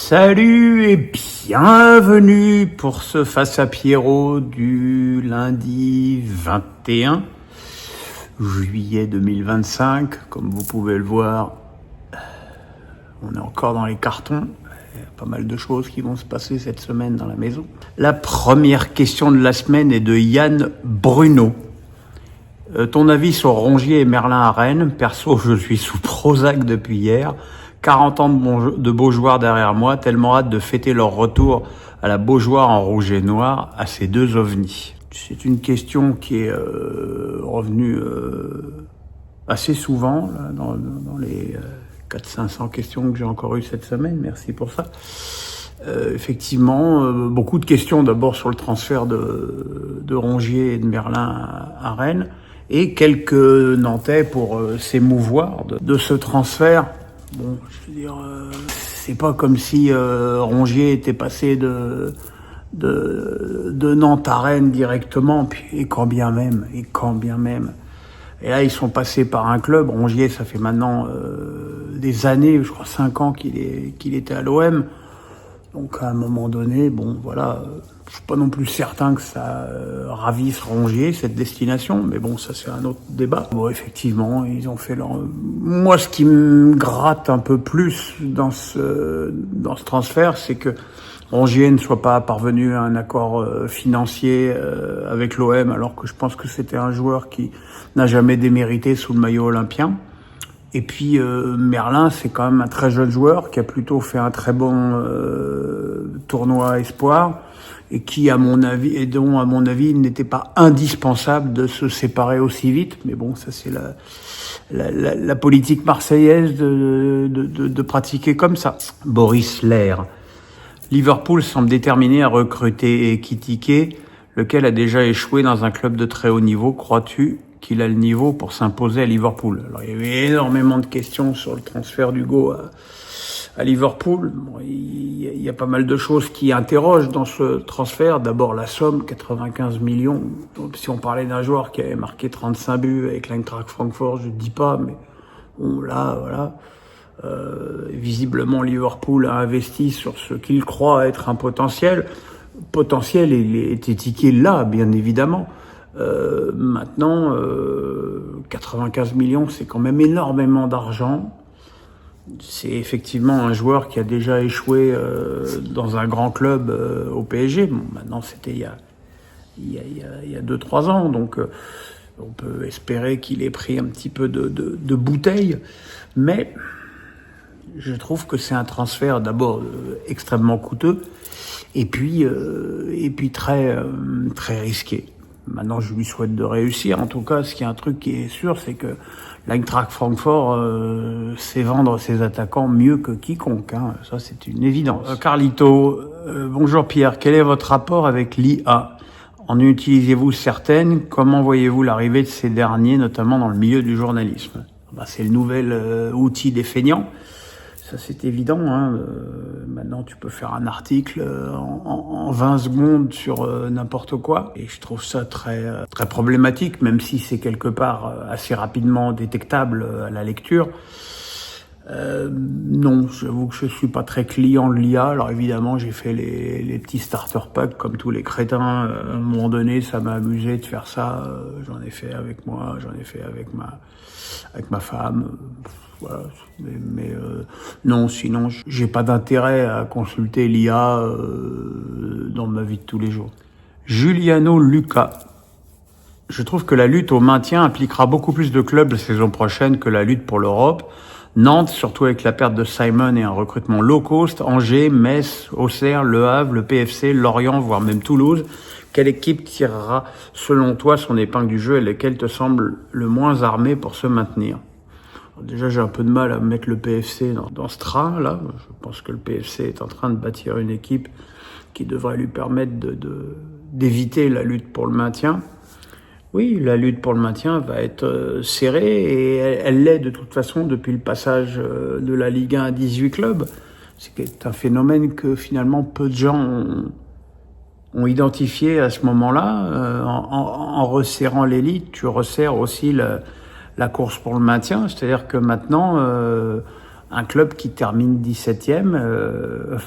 Salut et bienvenue pour ce Face à Pierrot du lundi 21 juillet 2025. Comme vous pouvez le voir, on est encore dans les cartons. Il y a pas mal de choses qui vont se passer cette semaine dans la maison. La première question de la semaine est de Yann Bruno. Ton avis sur Rongier et Merlin à Rennes? Perso, je suis sous Prozac depuis hier. 40 ans de Beaujoire derrière moi, tellement hâte de fêter leur retour à la Beaujoire en rouge et noir, à ces deux ovnis. C'est une question qui est revenue assez souvent là, dans les 400-500 questions que j'ai encore eues cette semaine, merci pour ça. Effectivement, beaucoup de questions d'abord sur le transfert de Rongier et de Merlin à Rennes, et quelques Nantais pour s'émouvoir de ce transfert. Bon, je veux dire, c'est pas comme si Rongier était passé de Nantes à Rennes directement, et quand bien même. Et là, ils sont passés par un club. Rongier, ça fait maintenant des années, je crois 5 ans qu'il était à l'OM. Donc à un moment donné, bon, voilà, je suis pas non plus certain que ça ravisse Rongier, cette destination, mais bon, ça c'est un autre débat. Bon, effectivement, ils ont fait leur... Moi, ce qui me gratte un peu plus dans ce transfert, c'est que Rongier ne soit pas parvenu à un accord financier avec l'OM, alors que je pense que c'était un joueur qui n'a jamais démérité sous le maillot olympien. Et puis Merlin, c'est quand même un très jeune joueur qui a plutôt fait un très bon tournoi espoir et qui, à mon avis, il n'était pas indispensable de se séparer aussi vite. Mais bon, ça c'est la politique marseillaise de pratiquer comme ça. Boris Lair. Liverpool semble déterminé à recruter Ekitike, lequel a déjà échoué dans un club de très haut niveau. Crois-tu qu'il a le niveau pour s'imposer à Liverpool? Alors, il y avait énormément de questions sur le transfert d'Hugo à Liverpool. Bon, il y a pas mal de choses qui interrogent dans ce transfert. D'abord, la somme, 95 millions. Donc, si on parlait d'un joueur qui avait marqué 35 buts avec l'Eintracht Francfort, je ne dis pas, mais bon, là, voilà. Visiblement, Liverpool a investi sur ce qu'il croit être un potentiel. Potentiel, il est étiqueté là, bien évidemment. Maintenant, 95 millions, c'est quand même énormément d'argent. C'est effectivement un joueur qui a déjà échoué dans un grand club au PSG. Bon, maintenant, c'était il y a 2-3 ans, donc on peut espérer qu'il ait pris un petit peu de bouteille. Mais je trouve que c'est un transfert d'abord extrêmement coûteux et puis très risqué. Maintenant, je lui souhaite de réussir. En tout cas, ce qui est un truc qui est sûr, c'est que l'Eintracht Francfort sait vendre ses attaquants mieux que quiconque. Hein. Ça, c'est une évidence. Carlito, bonjour Pierre. Quel est votre rapport avec l'IA? En utilisez-vous certaines? Comment voyez-vous l'arrivée de ces derniers, notamment dans le milieu du journalisme? C'est le nouvel outil des feignants. Ça, c'est évident. Hein. Maintenant, tu peux faire un article en 20 secondes sur n'importe quoi. Et je trouve ça très problématique, même si c'est quelque part assez rapidement détectable à la lecture. Non, j'avoue que je suis pas très client de l'IA. Alors évidemment, j'ai fait les petits starter packs comme tous les crétins. À un moment donné, ça m'a amusé de faire ça. J'en ai fait avec moi, j'en ai fait avec ma femme. Voilà. Mais non, sinon, j'ai pas d'intérêt à consulter l'IA dans ma vie de tous les jours. Giuliano Luca. Je trouve que la lutte au maintien impliquera beaucoup plus de clubs la saison prochaine que la lutte pour l'Europe. Nantes, surtout avec la perte de Simon et un recrutement low cost, Angers, Metz, Auxerre, Le Havre, le PFC, Lorient, voire même Toulouse. Quelle équipe tirera, selon toi, son épingle du jeu et laquelle te semble le moins armée pour se maintenir? Déjà, j'ai un peu de mal à mettre le PFC dans ce train-là. Je pense que le PFC est en train de bâtir une équipe qui devrait lui permettre d'éviter la lutte pour le maintien. Oui, la lutte pour le maintien va être serrée et elle l'est de toute façon depuis le passage de la Ligue 1 à 18 clubs. C'est un phénomène que finalement peu de gens ont identifié à ce moment-là. En resserrant l'élite, tu resserres aussi la course pour le maintien. C'est-à-dire que maintenant, un club qui termine 17e,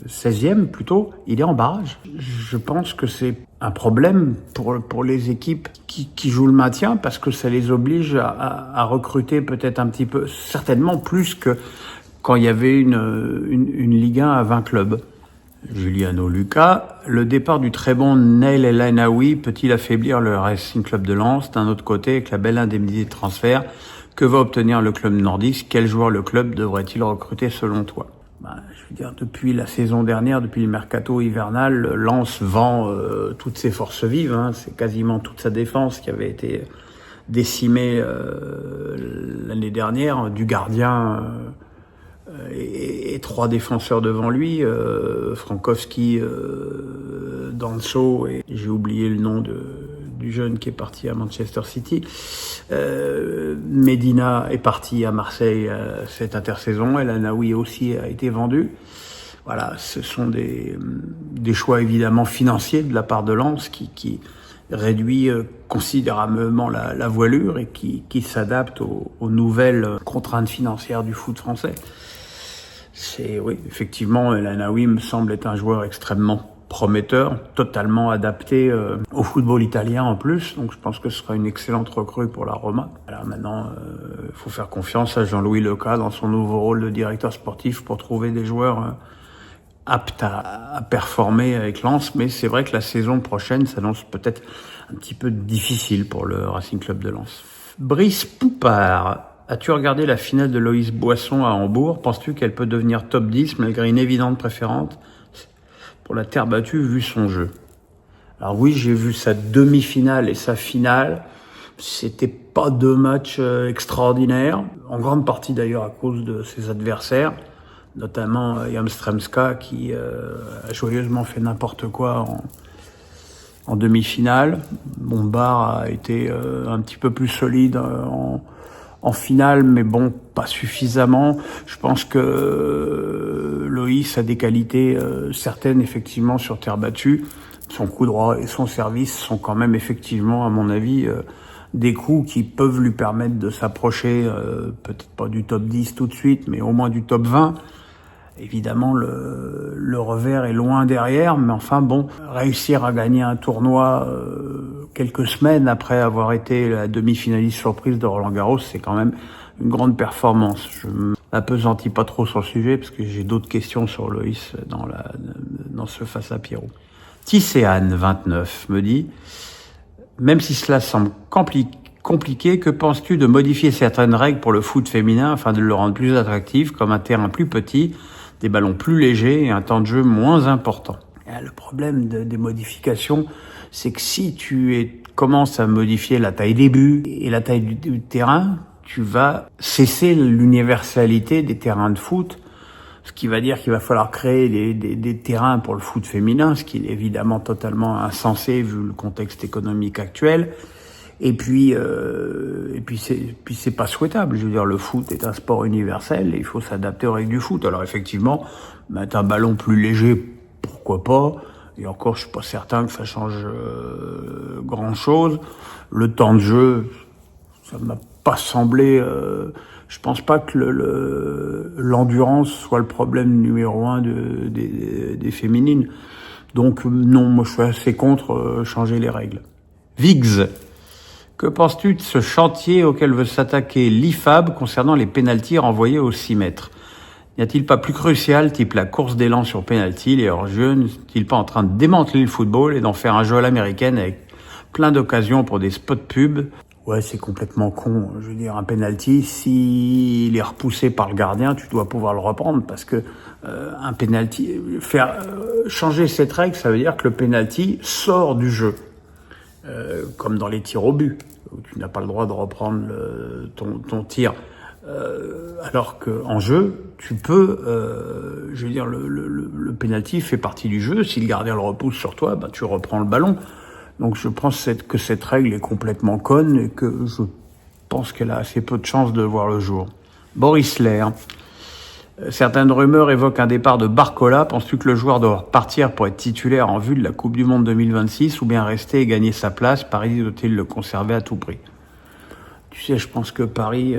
16e plutôt, il est en barrage. Je pense que c'est un problème pour les équipes qui jouent le maintien, parce que ça les oblige à recruter peut-être un petit peu, certainement plus que quand il y avait une Ligue 1 à 20 clubs. Juliano Lucas, le départ du très bon Nail El Ainaoui peut-il affaiblir le Racing Club de Lens? D'un autre côté, avec la belle indemnité de transfert, que va obtenir le club nordiste? Quel joueur le club devrait-il recruter selon toi? Je veux dire, depuis la saison dernière, depuis le mercato hivernal, Lens vend toutes ses forces vives. C'est quasiment toute sa défense qui avait été décimée l'année dernière, du gardien et 3 défenseurs devant lui, Frankowski, Danso, et j'ai oublié le nom du jeune qui est parti à Manchester City. Medina est parti à Marseille cette intersaison, El Ainaoui aussi a été vendu. Voilà, ce sont des choix évidemment financiers de la part de Lens qui réduit considérablement la voilure et qui s'adapte aux nouvelles contraintes financières du foot français. Oui, effectivement, El Ainaoui me semble être un joueur extrêmement prometteur, totalement adapté au football italien en plus, donc je pense que ce sera une excellente recrue pour la Roma. Alors maintenant, il faut faire confiance à Jean-Louis Leca dans son nouveau rôle de directeur sportif pour trouver des joueurs aptes à performer avec Lens, mais c'est vrai que la saison prochaine s'annonce peut-être un petit peu difficile pour le Racing Club de Lens. Brice Poupard, as-tu regardé la finale de Loïs Boisson à Hambourg? Penses-tu qu'elle peut devenir top 10 malgré une évidente préférence pour la terre battue vu son jeu? Alors oui, j'ai vu sa demi-finale et sa finale. C'était pas 2 matchs extraordinaires, en grande partie d'ailleurs à cause de ses adversaires, notamment Jamstremska qui a joyeusement fait n'importe quoi en demi-finale. Bombard a été un petit peu plus solide en finale, mais bon, pas suffisamment. Je pense que Loïs a des qualités certaines, effectivement, sur terre battue. Son coup droit et son service sont quand même, effectivement, à mon avis, des coups qui peuvent lui permettre de s'approcher, peut-être pas du top 10 tout de suite, mais au moins du top 20. Évidemment, le revers est loin derrière, mais enfin bon, réussir à gagner un tournoi quelques semaines après avoir été la demi-finaliste surprise de Roland-Garros, c'est quand même une grande performance. Je m'appesantis pas trop sur le sujet parce que j'ai d'autres questions sur Loïs dans ce face à Pierrot. Tisséane, 29, me dit, même si cela semble compliqué, que penses-tu de modifier certaines règles pour le foot féminin afin de le rendre plus attractif, comme un terrain plus petit, des ballons plus légers et un temps de jeu moins important? Le problème des modifications, c'est que si tu commences à modifier la taille des buts et la taille du terrain, tu vas cesser l'universalité des terrains de foot, ce qui va dire qu'il va falloir créer des terrains pour le foot féminin, ce qui est évidemment totalement insensé vu le contexte économique actuel. Et puis c'est pas souhaitable. Je veux dire, le foot est un sport universel et il faut s'adapter aux règles du foot. Alors effectivement, mettre un ballon plus léger, pourquoi pas. Et encore, je suis pas certain que ça change grand chose. Le temps de jeu, ça m'a pas semblé. Je pense pas que l'endurance soit le problème numéro 1 des féminines. Donc non, moi je suis assez contre changer les règles. Viggs. Que penses-tu de ce chantier auquel veut s'attaquer l'IFAB concernant les pénaltys renvoyés aux 6 mètres? N'y a-t-il pas plus crucial, type la course d'élan sur pénalty, les hors-jeux, n'est-il pas en train de démanteler le football et d'en faire un jeu à l'américaine avec plein d'occasions pour des spots pubs? Ouais, c'est complètement con. Je veux dire, un pénalty, s'il est repoussé par le gardien, tu dois pouvoir le reprendre parce que un pénalty, changer cette règle, ça veut dire que le pénalty sort du jeu. Comme dans les tirs au but, où tu n'as pas le droit de reprendre ton tir. Alors qu'en jeu, tu peux, je veux dire, le penalty fait partie du jeu. Si le gardien le repousse sur toi, tu reprends le ballon. Donc je pense que cette règle est complètement conne et que je pense qu'elle a assez peu de chances de voir le jour. Boris Lair. Certaines rumeurs évoquent un départ de Barcola. Penses-tu que le joueur doit partir pour être titulaire en vue de la Coupe du Monde 2026 ou bien rester et gagner sa place? Paris doit-il le conserver à tout prix? Tu sais, je pense que Paris,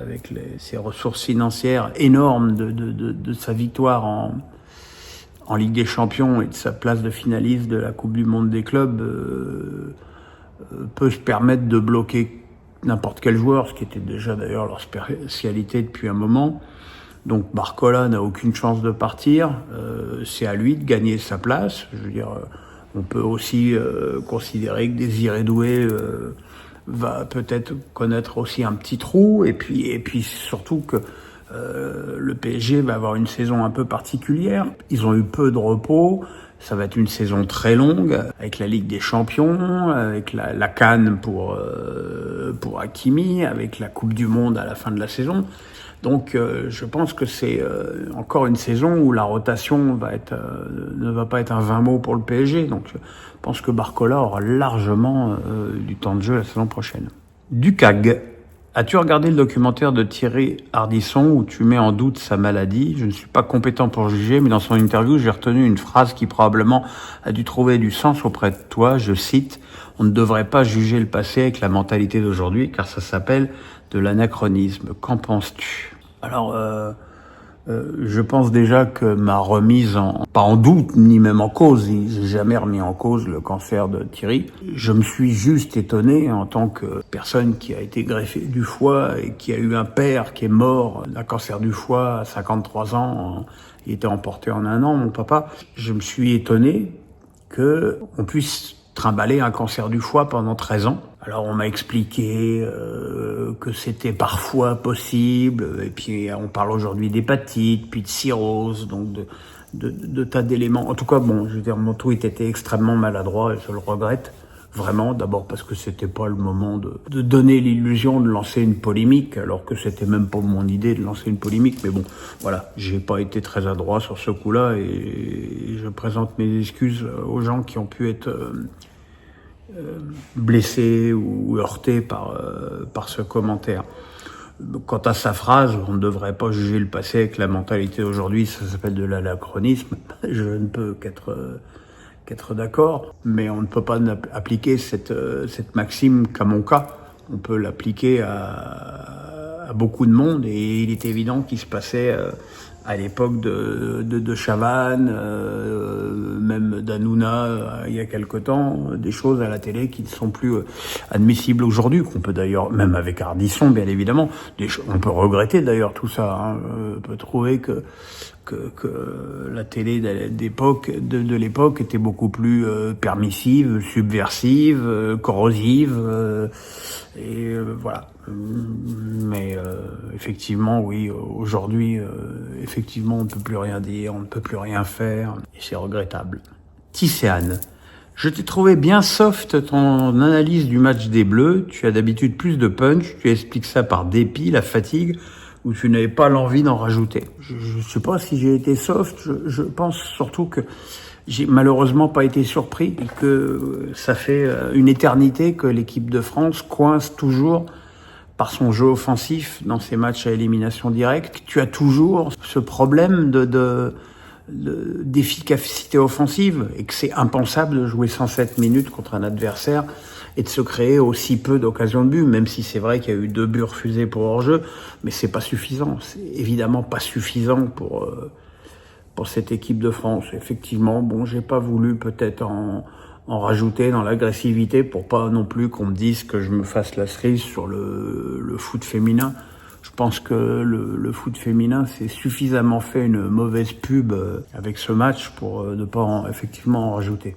avec ses ressources financières énormes de sa victoire en Ligue des Champions et de sa place de finaliste de la Coupe du Monde des clubs, peut se permettre de bloquer n'importe quel joueur, ce qui était déjà d'ailleurs leur spécialité depuis un moment. Donc Barcola n'a aucune chance de partir, c'est à lui de gagner sa place. Je veux dire, on peut aussi considérer que Désiré Doué va peut-être connaître aussi un petit trou, et puis surtout que le PSG va avoir une saison un peu particulière. Ils ont eu peu de repos. Ça va être une saison très longue, avec la Ligue des Champions, avec la CAN pour Hakimi, avec la Coupe du Monde à la fin de la saison. Donc je pense que c'est encore une saison où la rotation ne va pas être un 20 mots pour le PSG. Donc je pense que Barcola aura largement du temps de jeu la saison prochaine. Ducag. As-tu regardé le documentaire de Thierry Ardisson où tu mets en doute sa maladie? Je ne suis pas compétent pour juger, mais dans son interview, j'ai retenu une phrase qui probablement a dû trouver du sens auprès de toi. Je cite, « On ne devrait pas juger le passé avec la mentalité d'aujourd'hui, car ça s'appelle de l'anachronisme. » Qu'en penses-tu? Alors, je pense déjà que ma remise pas en doute, ni même en cause, j'ai jamais remis en cause le cancer de Thierry. Je me suis juste étonné en tant que personne qui a été greffée du foie et qui a eu un père qui est mort d'un cancer du foie à 53 ans. Il était emporté en 1 an, mon papa. Je me suis étonné que on puisse trimballer un cancer du foie pendant 13 ans. Alors on m'a expliqué que c'était parfois possible, et puis on parle aujourd'hui d'hépatite, puis de cirrhose, donc de tas d'éléments. En tout cas, bon, je veux dire, mon tweet était extrêmement maladroit et je le regrette vraiment. D'abord parce que c'était pas le moment de donner l'illusion de lancer une polémique, alors que c'était même pas mon idée de lancer une polémique. Mais bon, voilà, j'ai pas été très adroit sur ce coup-là et je présente mes excuses aux gens qui ont pu être blessé ou heurté par ce commentaire. Quant à sa phrase, on ne devrait pas juger le passé avec la mentalité d'aujourd'hui, ça s'appelle de l'anachronisme. Je ne peux qu'être d'accord, mais on ne peut pas appliquer cette maxime qu'à mon cas. On peut l'appliquer à beaucoup de monde, et il est évident qu'il se passait à l'époque de Chavannes, même d'Hanouna, il y a quelque temps, des choses à la télé qui ne sont plus admissibles aujourd'hui, qu'on peut d'ailleurs, même avec Ardisson, bien évidemment, on peut regretter d'ailleurs tout ça, hein, on peut trouver que la télé de l'époque était beaucoup plus permissive, subversive, corrosive, voilà. Mais effectivement, oui, aujourd'hui, effectivement, on ne peut plus rien dire, on ne peut plus rien faire, et c'est regrettable. Tisséane, je t'ai trouvé bien soft ton analyse du match des Bleus. Tu as d'habitude plus de punch, tu expliques ça par dépit, la fatigue, ou tu n'avais pas l'envie d'en rajouter. Je sais pas si j'ai été soft, je pense surtout que j'ai malheureusement pas été surpris, et que ça fait une éternité que l'équipe de France coince toujours par son jeu offensif dans ses matchs à élimination directe. Tu as toujours ce problème d'efficacité offensive, et que c'est impensable de jouer 107 minutes contre un adversaire et de se créer aussi peu d'occasions de but, même si c'est vrai qu'il y a eu 2 buts refusés pour hors-jeu, mais c'est pas suffisant. C'est évidemment pas suffisant pour cette équipe de France. Effectivement, bon, j'ai pas voulu peut-être en rajouter dans l'agressivité pour pas non plus qu'on me dise que je me fasse la cerise sur le foot féminin. Je pense que le foot féminin s'est suffisamment fait une mauvaise pub avec ce match pour ne pas effectivement en rajouter.